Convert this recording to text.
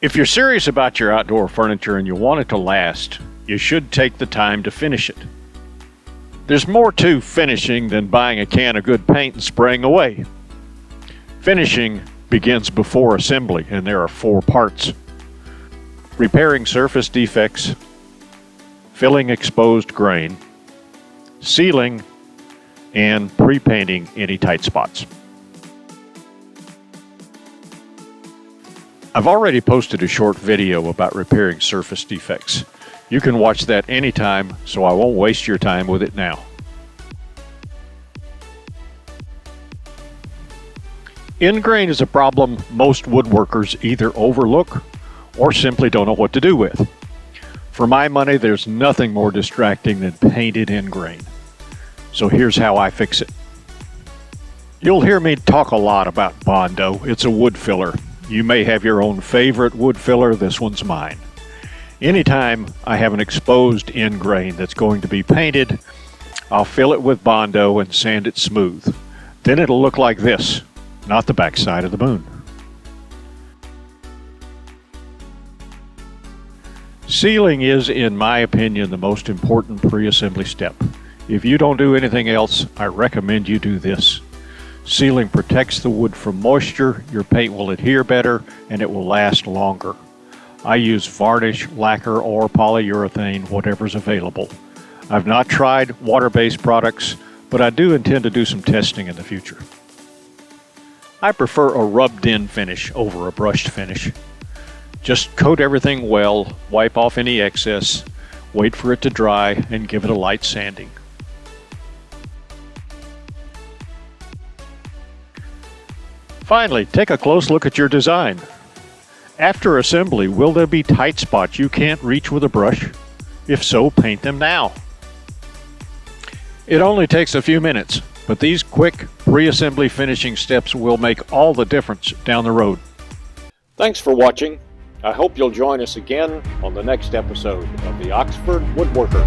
If you're serious about your outdoor furniture and you want it to last, you should take the time to finish it. There's more to finishing than buying a can of good paint and spraying away. Finishing begins before assembly, and there are 4 parts: repairing surface defects, filling exposed grain, sealing, and pre-painting any tight spots. I've already posted a short video about repairing surface defects. You can watch that anytime, so I won't waste your time with it now. End grain is a problem most woodworkers either overlook or simply don't know what to do with. For my money, there's nothing more distracting than painted end grain. So here's how I fix it. You'll hear me talk a lot about Bondo. It's a wood filler. You may have your own favorite wood filler. This one's mine. Anytime I have an exposed end grain that's going to be painted, I'll fill it with Bondo and sand it smooth. Then it'll look like this, not the backside of the moon. Sealing is, in my opinion, the most important pre-assembly step. If you don't do anything else, I recommend you do this. Sealing protects the wood from moisture, your paint will adhere better, and it will last longer. I use varnish, lacquer, or polyurethane, whatever's available. I've not tried water-based products, but I do intend to do some testing in the future. I prefer a rubbed-in finish over a brushed finish. Just coat everything well, wipe off any excess, wait for it to dry, and give it a light sanding. Finally, take a close look at your design. After assembly, will there be tight spots you can't reach with a brush? If so, paint them now. It only takes a few minutes, but these quick pre-assembly finishing steps will make all the difference down the road. Thanks for watching. I hope you'll join us again on the next episode of The Oxford Woodworker.